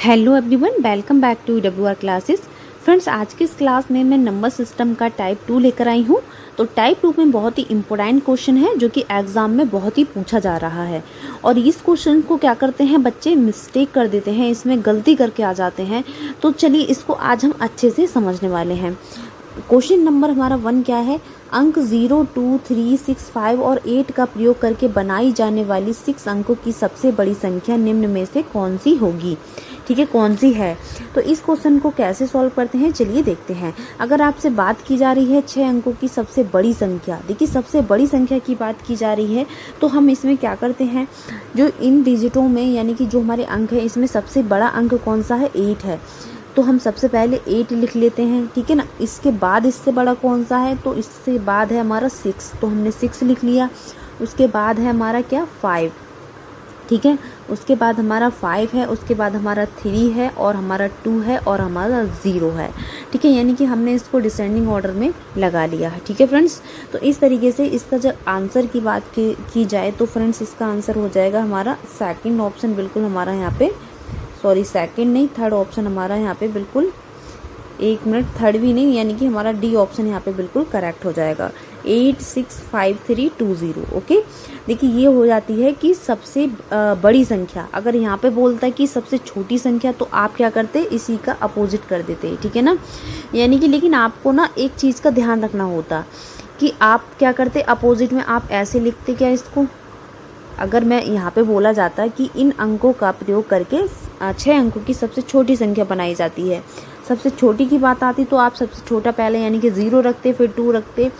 Hello everyone, welcome back to WR classes. Friends, आज की इस क्लास में मैं नंबर सिस्टम का टाइप 2 लेकर आई हूँ। तो टाइप 2 में बहुत ही इम्पोर्टेंट क्वेश्चन है जो कि एग्जाम में बहुत ही पूछा जा रहा है। और इस क्वेश्चन को क्या करते हैं बच्चे, मिस्टेक कर देते हैं, इसमें गलती करके आ जाते हैं। तो चलिए इसको आज हम अच्छे से समझने वाले हैं। क्वेश्चन नंबर हमारा 1 क्या है, अंक 0, 2, 3, 6, 5 और 8 का प्रयोग करके बनाई जाने वाली 6 अंकों की सबसे बड़ी संख्या निम्न में से कौन सी होगी। ठीक है, कौन सी है। तो इस क्वेश्चन को कैसे सॉल्व करते हैं चलिए देखते हैं। अगर आपसे बात की जा रही है 6 अंकों की सबसे बड़ी संख्या, देखिए सबसे बड़ी संख्या की बात की जा रही है, तो हम इसमें क्या करते हैं, जो इन डिजिटों में यानी कि जो हमारे अंक है इसमें सबसे बड़ा अंक कौन सा है, 8 है। तो हम सबसे पहले 8 लिख लेते हैं, ठीक है ना। इसके बाद इससे बड़ा कौन सा है, तो इससे बाद है हमारा 6, तो हमने 6 लिख लिया। उसके बाद है हमारा क्या, 5, ठीक है। उसके बाद हमारा 5 है, उसके बाद हमारा 3 है और हमारा 2 है और हमारा 0 है, ठीक है। यानी कि हमने इसको डिसेंडिंग ऑर्डर में लगा लिया है, ठीक है फ्रेंड्स। तो इस तरीके से इसका जब आंसर की बात की जाए तो फ्रेंड्स इसका आंसर हो जाएगा हमारा सेकंड ऑप्शन, बिल्कुल हमारा यहाँ पे, सॉरी सेकंड नहीं, थर्ड ऑप्शन हमारा यहाँ पे बिल्कुल, एक मिनट, थर्ड भी नहीं, यानी कि हमारा डी ऑप्शन यहाँ पे बिल्कुल करेक्ट हो जाएगा। 86530, ओके। देखिए ये हो जाती है कि सबसे बड़ी संख्या। अगर यहाँ पे बोलता है कि सबसे छोटी संख्या, तो आप क्या करते, इसी का अपोजिट कर देते, ठीक है ना। यानी कि लेकिन आपको ना एक चीज़ का ध्यान रखना होता कि आप क्या करते, अपोजिट में आप ऐसे लिखते क्या इसको। अगर मैं यहाँ पे बोला जाता है कि इन अंकों का प्रयोग करके 6 अंकों की सबसे छोटी संख्या बनाई जाती है, सबसे छोटी की बात आती तो आप सबसे छोटा पहले यानी कि 0 रखते, फिर 2 रखते,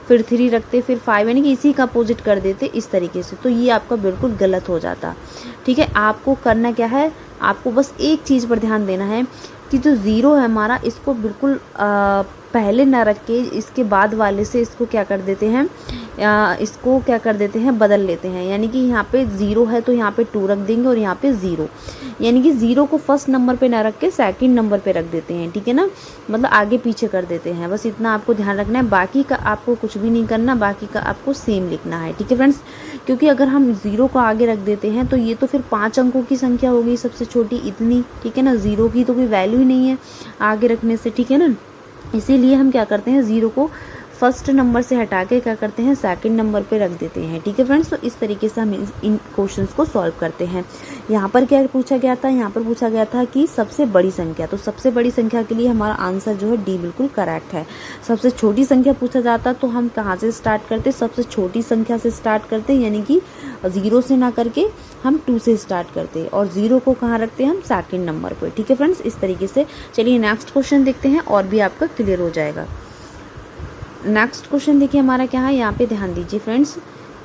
फिर 3 रखते, फिर 5, यानी कि इसी का अपोजिट कर देते इस तरीके से। तो ये आपका बिल्कुल गलत हो जाता, ठीक है। आपको करना क्या है, आपको बस एक चीज़ पर ध्यान देना है कि जो 0 है हमारा, इसको बिल्कुल पहले ना रख के इसके बाद वाले से इसको क्या कर देते हैं, इसको क्या कर देते हैं, बदल लेते हैं। यानी कि यहाँ पे 0 है तो यहाँ पे 2 रख देंगे और यहाँ पे 0, यानी कि 0 को फर्स्ट नंबर पे ना रख के सेकंड नंबर पे रख देते हैं, ठीक है ना। मतलब आगे पीछे कर देते हैं, बस इतना आपको ध्यान रखना है। बाकी का आपको कुछ भी नहीं करना, बाकी का आपको सेम लिखना है, ठीक है फ्रेंड्स। क्योंकि अगर हम 0 को आगे रख देते हैं तो ये तो फिर 5 अंकों की संख्या हो गई सबसे छोटी, इतनी, ठीक है ना। 0 की तो कोई वैल्यू ही नहीं है आगे रखने से, ठीक है ना। इसीलिए हम क्या करते हैं, 0 को फर्स्ट नंबर से हटा के क्या करते हैं, सेकंड नंबर पे रख देते हैं, ठीक है फ्रेंड्स। तो इस तरीके से हम इन क्वेश्चंस को सॉल्व करते हैं। यहाँ पर क्या पूछा गया था, यहाँ पर पूछा गया था कि सबसे बड़ी संख्या, तो सबसे बड़ी संख्या के लिए हमारा आंसर जो है डी बिल्कुल करेक्ट है। सबसे छोटी संख्या पूछा जाता तो हम कहाँ से स्टार्ट करते, सबसे छोटी संख्या से स्टार्ट करते, यानी कि 0 से ना करके हम 2 से स्टार्ट करते और 0 को कहाँ रखते हैं हम, सेकंड नंबर पर, ठीक है फ्रेंड्स। इस तरीके से चलिए नेक्स्ट क्वेश्चन देखते हैं और भी आपका क्लियर हो जाएगा। नेक्स्ट क्वेश्चन देखिए हमारा क्या है, यहाँ पे ध्यान दीजिए फ्रेंड्स।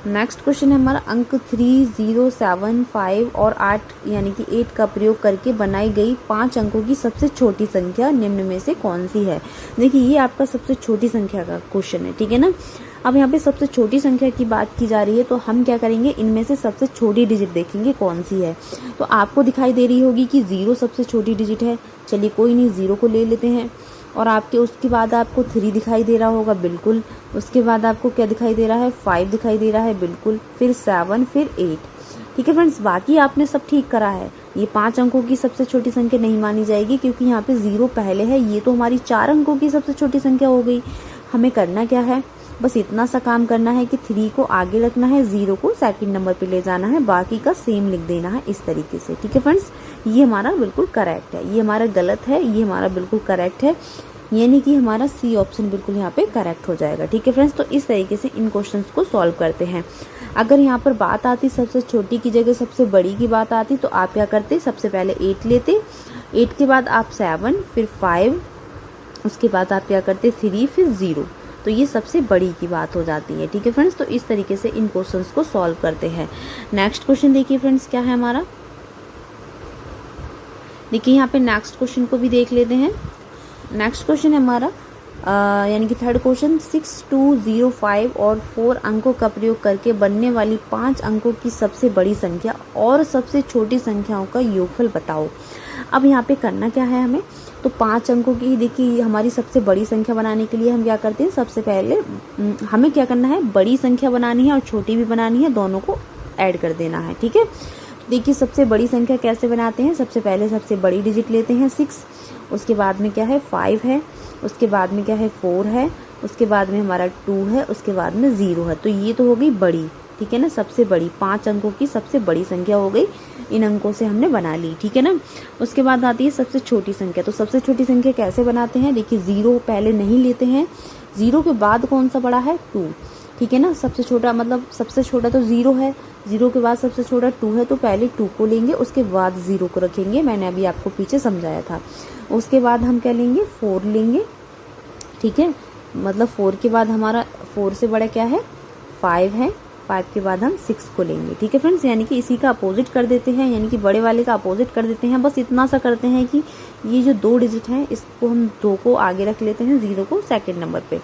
नेक्स्ट क्वेश्चन है हमारा, अंक 3, 0, 7, 5 और 8 यानी कि 8 का प्रयोग करके बनाई गई 5 अंकों की सबसे छोटी संख्या निम्न में से कौन सी है। देखिए ये आपका सबसे छोटी संख्या का क्वेश्चन है, ठीक है ना। अब यहाँ पे सबसे छोटी संख्या की बात की जा रही है, तो हम क्या करेंगे, इनमें से सबसे छोटी डिजिट देखेंगे कौन सी है। तो आपको दिखाई दे रही होगी कि 0 सबसे छोटी डिजिट है, चलिए कोई नहीं, 0 को ले लेते हैं। और आपके उसके बाद आपको 3 दिखाई दे रहा होगा, बिल्कुल। उसके बाद आपको क्या दिखाई दे रहा है, 5 दिखाई दे रहा है, बिल्कुल। फिर 7, फिर 8, ठीक है फ्रेंड्स। बाकी आपने सब ठीक करा है। ये 5 अंकों की सबसे छोटी संख्या नहीं मानी जाएगी क्योंकि यहाँ पे 0 पहले है। ये तो हमारी 4 अंकों की सबसे छोटी संख्या हो गई। हमें करना क्या है, बस इतना सा काम करना है कि 3 को आगे रखना है, 0 को सेकंड नंबर पे ले जाना है, बाकी का सेम लिख देना है इस तरीके से, ठीक है फ्रेंड्स। ये हमारा बिल्कुल करेक्ट है, ये हमारा गलत है, ये हमारा बिल्कुल करेक्ट है, यानी कि हमारा सी ऑप्शन बिल्कुल यहाँ पे करेक्ट हो जाएगा, ठीक है फ्रेंड्स। तो इस तरीके से इन क्वेश्चंस को सॉल्व करते हैं। अगर यहाँ पर बात आती सबसे छोटी की जगह सबसे बड़ी की बात आती, तो आप क्या करते, सबसे पहले 8 लेते, 8 के बाद आप 7, फिर 5, उसके बाद आप क्या करते 3, फिर 0, तो ये सबसे बड़ी की बात हो जाती है, ठीक है फ्रेंड्स। तो इस तरीके से इन क्वेश्चंस को सॉल्व करते हैं। नेक्स्ट क्वेश्चन देखिए फ्रेंड्स क्या है हमारा, देखिए यहाँ पे नेक्स्ट क्वेश्चन को भी देख लेते हैं। नेक्स्ट क्वेश्चन है हमारा यानी कि थर्ड क्वेश्चन, 6, 2, 0, 5 और 4 अंकों का प्रयोग करके बनने वाली 5 अंकों की सबसे बड़ी संख्या और सबसे छोटी संख्याओं का योगफल बताओ। अब यहाँ पे करना क्या है हमें, तो 5 अंकों की, देखिए हमारी सबसे बड़ी संख्या बनाने के लिए हम क्या करते हैं, सबसे पहले हमें क्या करना है, बड़ी संख्या बनानी है और छोटी भी बनानी है, दोनों को ऐड कर देना है, ठीक है। देखिए सबसे बड़ी संख्या कैसे बनाते हैं, सबसे पहले सबसे बड़ी डिजिट लेते हैं 6, उसके बाद में क्या है 5 है, उसके बाद में क्या है 4 है, उसके बाद में हमारा 2 है, उसके बाद में 0 है। तो ये तो हो गई बड़ी, ठीक है ना, सबसे बड़ी 5 अंकों की सबसे बड़ी संख्या हो गई, इन अंकों से हमने बना ली, ठीक है ना। उसके बाद आती है सबसे छोटी संख्या। तो सबसे छोटी संख्या कैसे बनाते हैं, देखिए 0 पहले नहीं लेते हैं, 0 के बाद कौन सा बड़ा है 2, ठीक है ना। सबसे छोटा मतलब सबसे छोटा तो 0 है, 0 के बाद सबसे छोटा 2 है, तो पहले 2 को लेंगे, उसके बाद 0 को रखेंगे, मैंने अभी आपको पीछे समझाया था। उसके बाद हम क्या लेंगे 4 लेंगे, ठीक है, मतलब 4 के बाद हमारा 4 से बड़ा क्या है 5 है, 5 के बाद हम 6 को लेंगे, ठीक है फ्रेंड्स। यानी कि इसी का अपोजिट कर देते हैं, यानी कि बड़े वाले का अपोजिट कर देते हैं। बस इतना सा करते हैं कि ये जो 2 डिजिट हैं इसको हम 2 को आगे रख लेते हैं, 0 को सेकंड नंबर पे,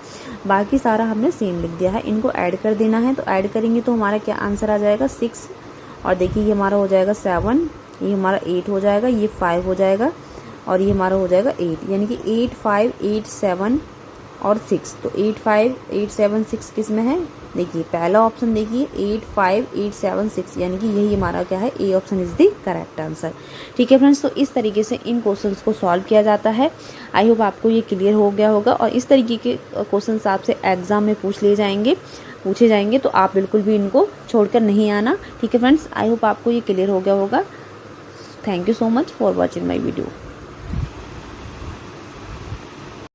बाकी सारा हमने सेम लिख दिया है। इनको ऐड कर देना है, तो ऐड करेंगे तो हमारा क्या आंसर आ जाएगा 6, और देखिए ये हमारा हो जाएगा 7, ये हमारा 8 हो जाएगा, ये 5 हो जाएगा, और ये हमारा हो जाएगा 8, यानी कि 8 5 8 7 और 6। तो 8 5 8 7 6 किस में है, देखिए पहला ऑप्शन देखिए 8 5 8 7 6, यानी कि यही हमारा क्या है, A option is the correct answer, ठीक है फ्रेंड्स। तो इस तरीके से इन क्वेश्चंस को सॉल्व किया जाता है। आई होप आपको ये क्लियर हो गया होगा, और इस तरीके के क्वेश्चंस आपसे एग्जाम में पूछे जाएंगे, तो आप बिल्कुल भी इनको छोड़कर नहीं आना, ठीक है फ्रेंड्स। आई होप आपको ये क्लियर हो गया होगा। Thank you so much for watching my video.